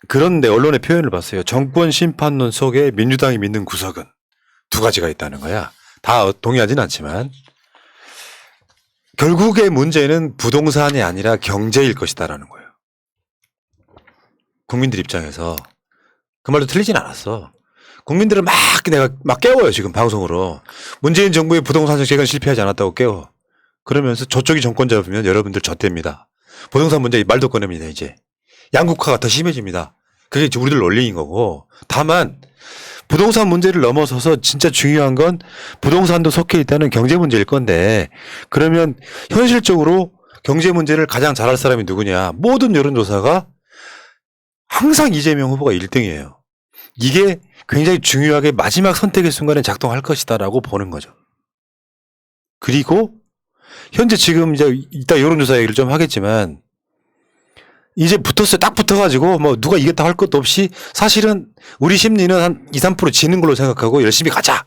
그런데 언론의 표현을 봤어요. 정권 심판론 속에 민주당이 믿는 구석은 두 가지가 있다는 거야. 다 동의하진 않지만 결국의 문제는 부동산이 아니라 경제일 것이다라는 거예요. 국민들 입장에서 그 말도 틀리진 않았어. 국민들을 내가 깨워요 지금 방송으로. 문재인 정부의 부동산 정책은 실패하지 않았다고 깨워. 그러면서 저쪽이 정권 잡으면 여러분들 젖됩니다. 부동산 문제 말도 꺼냅니다 이제. 양극화가 더 심해집니다. 그게 우리들 논리인 거고. 다만 부동산 문제를 넘어서서 진짜 중요한 건 부동산도 속해 있다는 경제 문제일 건데 그러면 현실적으로 경제 문제를 가장 잘할 사람이 누구냐. 모든 여론조사가 항상 이재명 후보가 1등이에요. 이게 굉장히 중요하게 마지막 선택의 순간에 작동할 것이다라고 보는 거죠. 그리고 현재 지금 이제 이따 여론조사 얘기를 좀 하겠지만 이제 붙었어요. 딱 붙어가지고 뭐 누가 이겼다 할 것도 없이 사실은 우리 심리는 한 2, 3% 지는 걸로 생각하고 열심히 가자.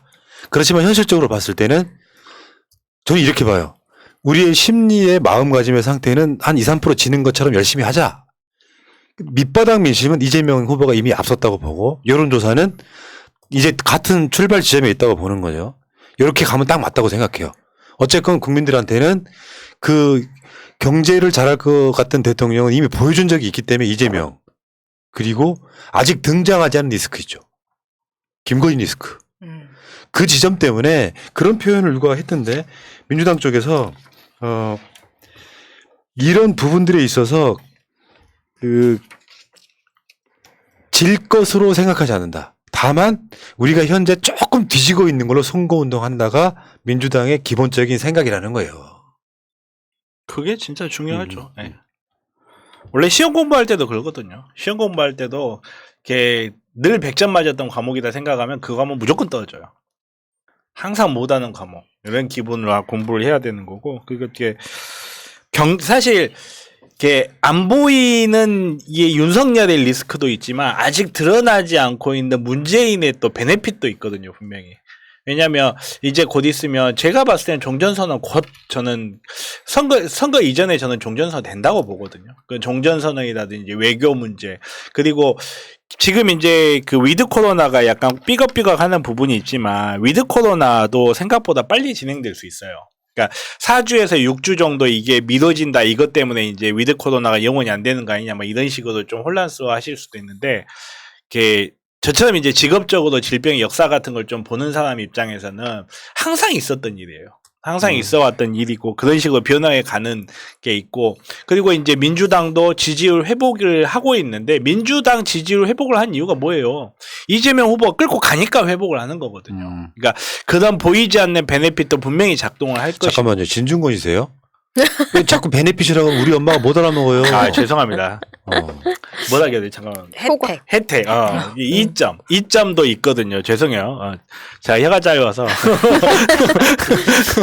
그렇지만 현실적으로 봤을 때는 저는 이렇게 봐요. 우리의 심리의 마음가짐의 상태는 한 2, 3% 지는 것처럼 열심히 하자. 밑바닥 민심은 이재명 후보가 이미 앞섰다고 보고 여론조사는 이제 같은 출발 지점에 있다고 보는 거죠. 이렇게 가면 딱 맞다고 생각해요. 어쨌건 국민들한테는 그 경제를 잘할 것 같은 대통령은 이미 보여준 적이 있기 때문에 이재명. 그리고 아직 등장하지 않은 리스크 있죠. 김건희 리스크. 그 지점 때문에 그런 표현을 누가 했던데 민주당 쪽에서 이런 부분들에 있어서 질 것으로 생각하지 않는다. 다만 우리가 현재 조금 뒤지고 있는 걸로 선거운동 한다가 민주당의 기본적인 생각이라는 거예요. 그게 진짜 중요하죠. 네. 원래 시험 공부할 때도 그러거든요. 시험 공부할 때도 이렇게 늘 100점 맞았던 과목이다 생각하면 그 과목 무조건 떨어져요. 항상 못하는 과목 이런 기분으로 공부를 해야 되는 거고 그게 사실 이게 안 보이는 이게 윤석열의 리스크도 있지만 아직 드러나지 않고 있는 문재인의 또 베네핏도 있거든요, 분명히. 왜냐면 이제 곧 있으면 제가 봤을 때는 종전선언 곧 저는 선거 이전에 저는 종전선언 된다고 보거든요. 그 종전선언이라든지 외교 문제 그리고 지금 이제 그 위드 코로나가 약간 삐걱삐걱하는 부분이 있지만 위드 코로나도 생각보다 빨리 진행될 수 있어요. 그러니까 4주에서 6주 정도 이게 미뤄진다 이것 때문에 이제 위드 코로나가 영원히 안 되는 거 아니냐 뭐 이런 식으로 좀 혼란스러워하실 수도 있는데 이게 저처럼 이제 직업적으로 질병의 역사 같은 걸 좀 보는 사람 입장에서는 항상 있었던 일이에요. 항상 있어 왔던 일이고 그런 식으로 변화해 가는 게 있고 그리고 이제 민주당도 지지율 회복을 하고 있는데 민주당 지지율 회복을 한 이유가 뭐예요? 이재명 후보가 끌고 가니까 회복을 하는 거거든요. 그러니까 그다음 보이지 않는 베네핏도 분명히 작동을 할 것이고. 잠깐만요. 진중권이세요? 왜 자꾸 베네핏이라고 하면 우리 엄마가 못 알아먹어요. 아 죄송합니다. 못 알겠네. 잠깐만. 혜택. 이점도 있거든요. 죄송해요. 제가 혀가 짧아서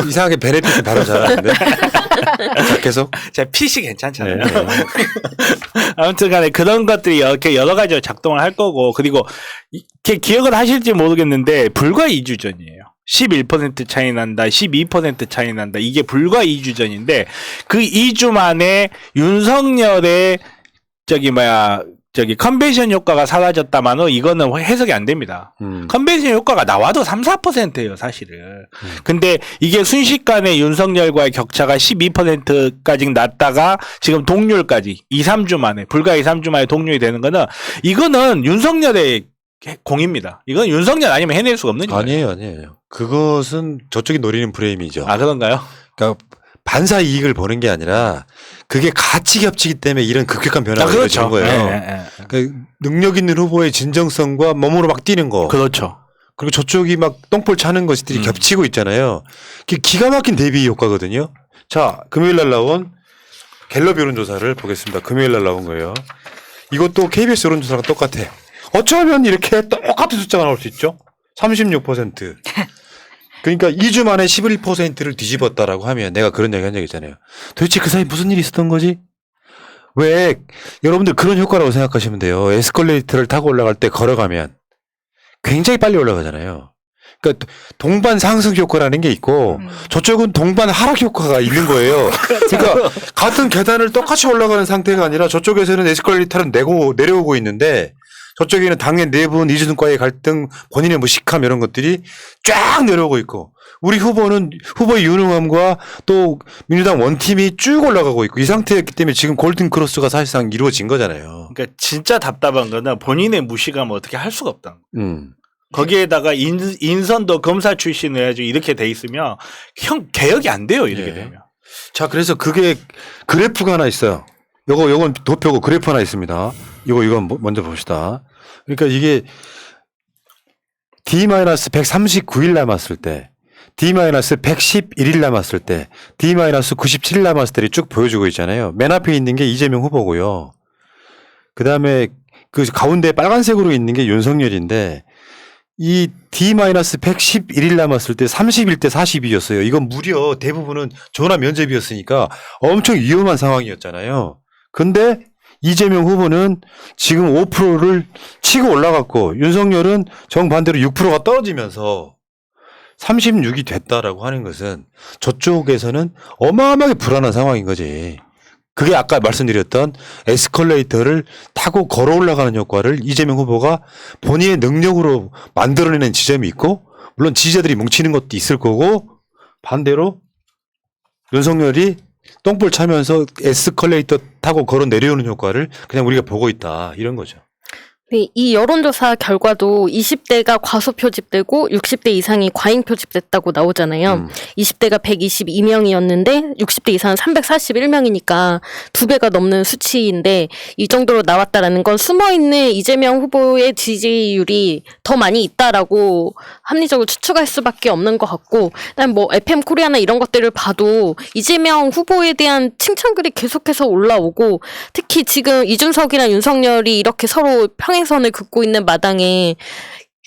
이상하게 베네핏을 바로 잘하는데. 자, 계속. 제가 핏이 괜찮잖아요. 네. 아무튼간에 그런 것들이 이렇게 여러 가지로 작동을 할 거고 그리고 이렇게 기억을 하실지 모르겠는데 불과 2주 전이에요. 11% 차이 난다, 12% 차이 난다. 이게 불과 2주 전인데 그 2주 만에 윤석열의 컨벤션 효과가 사라졌다마는 이거는 해석이 안 됩니다. 컨벤션 효과가 나와도 3, 4%예요, 사실은. 근데 이게 순식간에 윤석열과의 격차가 12%까지 났다가 지금 동률까지 2, 3주 만에, 불과 2, 3주 만에 동률이 되는 거는 이거는 윤석열의 공입니다. 이건 윤석열 아니면 해낼 수가 없는 거예요. 아니에요. 그것은 저쪽이 노리는 프레임이죠. 아, 그런가요? 그러니까 반사 이익을 보는 게 아니라 그게 같이 겹치기 때문에 이런 급격한 변화가 일어나는 거예요. 그러니까 능력 있는 후보의 진정성과 몸으로 막 뛰는 거. 그렇죠. 그리고 저쪽이 막 똥볼 차는 것들이 겹치고 있잖아요. 기가 막힌 대비 효과거든요. 자, 금요일 날 나온 갤럽 여론조사를 보겠습니다. 금요일 날 나온 거예요. 이것도 KBS 여론조사랑 똑같아. 어쩌면 이렇게 똑같은 숫자가 나올 수 있죠? 36%. 그러니까 2주 만에 11%를 뒤집었다라고 하면 내가 그런 얘기 한 적 있잖아요. 도대체 그 사이 무슨 일이 있었던 거지? 왜 여러분들 그런 효과라고 생각하시면 돼요. 에스컬레이터를 타고 올라갈 때 걸어가면 굉장히 빨리 올라가잖아요. 그러니까 동반 상승 효과라는 게 있고 저쪽은 동반 하락 효과가 있는 거예요. 그러니까 같은 계단을 똑같이 올라가는 상태가 아니라 저쪽에서는 에스컬레이터를 내려오고 있는데 저쪽에는 당의 내분, 이준과의 갈등, 본인의 무식함 이런 것들이 쫙 내려오고 있고 우리 후보의 유능함과 또 민주당 원팀이 쭉 올라가고 있고 이 상태였기 때문에 지금 골든 크로스가 사실상 이루어진 거잖아요. 그러니까 진짜 답답한 거는 본인의 무식함을 어떻게 할 수가 없다. 거기에다가 인선도 검사 출신을 해가지고 이렇게 돼 있으면 형 개혁이 안 돼요 이렇게 되면. 자 그래서 그게 그래프가 하나 있어요. 요건 도표고 그래프 하나 있습니다. 이건 먼저 봅시다. 그러니까 이게 D-139일 남았을 때 D-111일 남았을 때 D-97일 남았을 때를 쭉 보여주고 있잖아요. 맨 앞에 있는 게 이재명 후보고요. 그 다음에 그 가운데 빨간색으로 있는 게 윤석열인데 이 D-111일 남았을 때 31대 42였어요. 이건 무려 대부분은 전화 면접이었으니까 엄청 위험한 상황이었잖아요. 근데 이재명 후보는 지금 5%를 치고 올라갔고 윤석열은 정반대로 6%가 떨어지면서 36이 됐다라고 하는 것은 저쪽에서는 어마어마하게 불안한 상황인 거지. 그게 아까 말씀드렸던 에스컬레이터를 타고 걸어 올라가는 효과를 이재명 후보가 본인의 능력으로 만들어내는 지점이 있고 물론 지지자들이 뭉치는 것도 있을 거고 반대로 윤석열이 똥볼 차면서 에스컬레이터 타고 걸어 내려오는 효과를 그냥 우리가 보고 있다 이런 거죠. 네, 이 여론조사 결과도 20대가 과소 표집되고 60대 이상이 과잉 표집됐다고 나오잖아요. 20대가 122명이었는데 60대 이상은 341명이니까 2배가 넘는 수치인데 이 정도로 나왔다라는 건 숨어있는 이재명 후보의 지지율이 더 많이 있다라고 합리적으로 추측할 수밖에 없는 것 같고 그다음에 뭐 FM 코리아나 이런 것들을 봐도 이재명 후보에 대한 칭찬글이 계속해서 올라오고 특히 지금 이준석이랑 윤석열이 이렇게 서로 평행선을 긋고 있는 마당에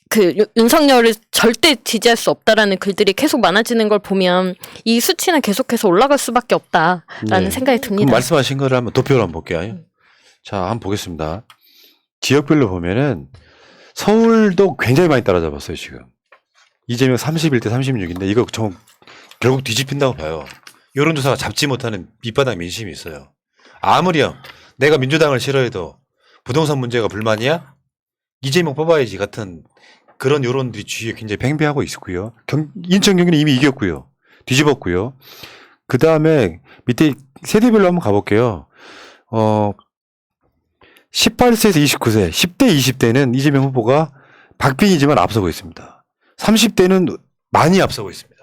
그 윤석열을 절대 지지할 수 없다라는 글들이 계속 많아지는 걸 보면 이 수치는 계속해서 올라갈 수밖에 없다라는 생각이 듭니다. 그럼 말씀하신 거를 한번 도표로 한번 볼게요. 자, 한번 보겠습니다. 지역별로 보면은 서울도 굉장히 많이 따라잡았어요, 지금. 이재명 31대 36인데 이거 결국 뒤집힌다고 봐요. 여론조사가 잡지 못하는 밑바닥 민심이 있어요. 아무리요. 내가 민주당을 싫어해도 부동산 문제가 불만이야? 이재명 뽑아야지 같은 그런 여론들이 주위에 굉장히 팽배하고 있었고요. 인천 경기는 이미 이겼고요. 뒤집었고요. 그 다음에 밑에 세대별로 한번 가볼게요. 18세에서 29세, 10대, 20대는 이재명 후보가 박빙이지만 앞서고 있습니다. 30대는 많이 앞서고 있습니다.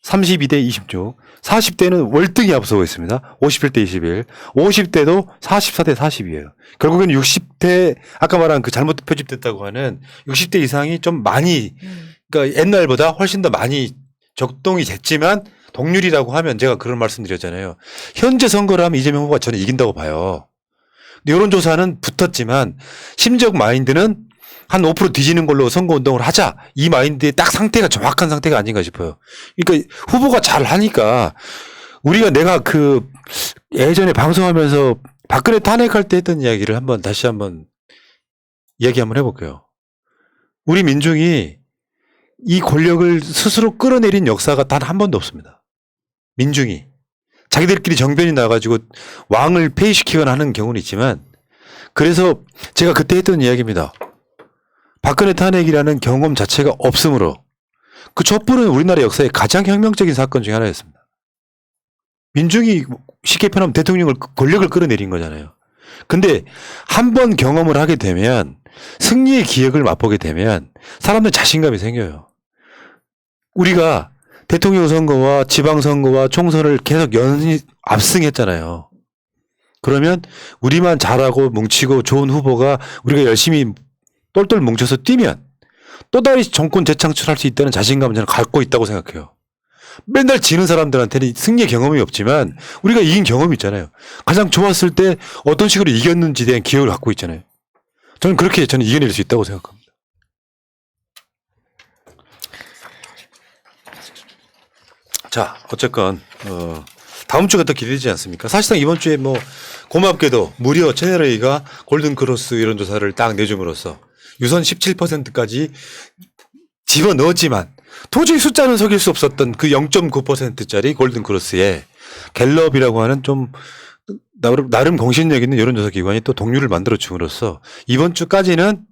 32대 26, 40대는 월등히 앞서고 있습니다. 51대 21, 50대도 44대 40이에요. 결국에는 60대, 아까 말한 그 잘못 표집됐다고 하는 60대 이상이 좀 많이, 그러니까 옛날보다 훨씬 더 많이 적동이 됐지만 동률이라고 하면 제가 그런 말씀 드렸잖아요. 현재 선거를 하면 이재명 후보가 저는 이긴다고 봐요. 여론조사는 붙었지만 심적 마인드는 한 5% 뒤지는 걸로 선거운동을 하자. 이 마인드의 딱 상태가 정확한 상태가 아닌가 싶어요. 그러니까 후보가 잘 하니까 내가 그 예전에 방송하면서 박근혜 탄핵할 때 했던 이야기를 다시 한번 이야기 한번 해볼게요. 우리 민중이 이 권력을 스스로 끌어내린 역사가 단 한 번도 없습니다. 민중이. 자기들끼리 정변이 나가지고 왕을 폐위시키거나 하는 경우는 있지만 그래서 제가 그때 했던 이야기입니다. 박근혜 탄핵이라는 경험 자체가 없으므로 그 촛불은 우리나라 역사의 가장 혁명적인 사건 중에 하나였습니다. 민중이 쉽게 표현하면 대통령을 권력을 끌어내린 거잖아요. 근데 한 번 경험을 하게 되면 승리의 기억을 맛보게 되면 사람들 자신감이 생겨요. 우리가 대통령 선거와 지방선거와 총선을 계속 연이 압승했잖아요. 그러면 우리만 잘하고 뭉치고 좋은 후보가 우리가 열심히 똘똘 뭉쳐서 뛰면 또 다시 정권 재창출할 수 있다는 자신감을 저는 갖고 있다고 생각해요. 맨날 지는 사람들한테는 승리의 경험이 없지만 우리가 이긴 경험이 있잖아요. 가장 좋았을 때 어떤 식으로 이겼는지에 대한 기억을 갖고 있잖아요. 저는 그렇게 이겨낼 수 있다고 생각합니다. 자, 어쨌건 다음 주가 더 기대되지 않습니까? 사실상 이번 주에 고맙게도 무려 채널A가 골든크로스 여론조사를 딱 내줌으로써 유선 17%까지 집어넣었지만 도저히 숫자는 속일 수 없었던 그 0.9%짜리 골든크로스에 갤럽이라고 하는 좀 나름 공신력 있는 여론조사 기관이 또 동률을 만들어 줌으로써 이번 주까지는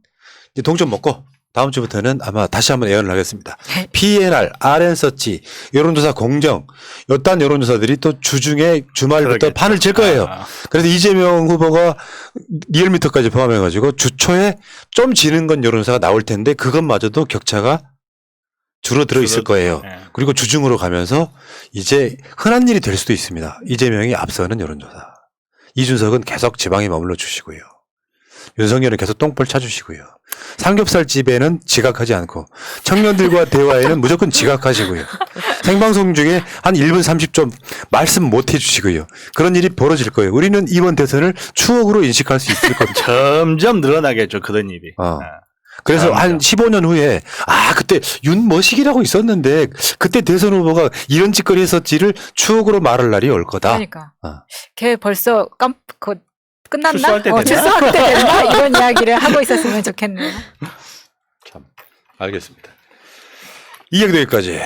이제 동점 먹고 다음 주부터는 아마 다시 한번 예언을 하겠습니다. PNR, RN서치, 여론조사 공정, 요딴 여론조사들이 또 주중에 주말부터 그러겠죠. 판을 칠 거예요. 아. 그래서 이재명 후보가 리얼미터까지 포함해가지고 주초에 좀 지는 건 여론조사가 나올 텐데 그것마저도 격차가 줄어들어 있을 거예요. 네. 그리고 주중으로 가면서 이제 흔한 일이 될 수도 있습니다. 이재명이 앞서는 여론조사. 이준석은 계속 지방에 머물러 주시고요. 윤석열은 계속 똥볼 차주시고요. 삼겹살 집에는 지각하지 않고 청년들과 대화에는 무조건 지각하시고요. 생방송 중에 한 1분 30초 말씀 못 해주시고요. 그런 일이 벌어질 거예요. 우리는 이번 대선을 추억으로 인식할 수 있을 겁니다. 점점 늘어나겠죠 그런 일이. 그래서 그럼요. 한 15년 후에 그때 윤머식이라고 있었는데 그때 대선 후보가 이런 짓거리 했었지를 추억으로 말할 날이 올 거다. 그러니까 어. 걔 벌써 끝났나? 출소할 때 됐나? 출소할 때 됐나? 이런 이야기를 하고 있었으면 좋겠네요. 참 알겠습니다. 이 얘기도 여기까지.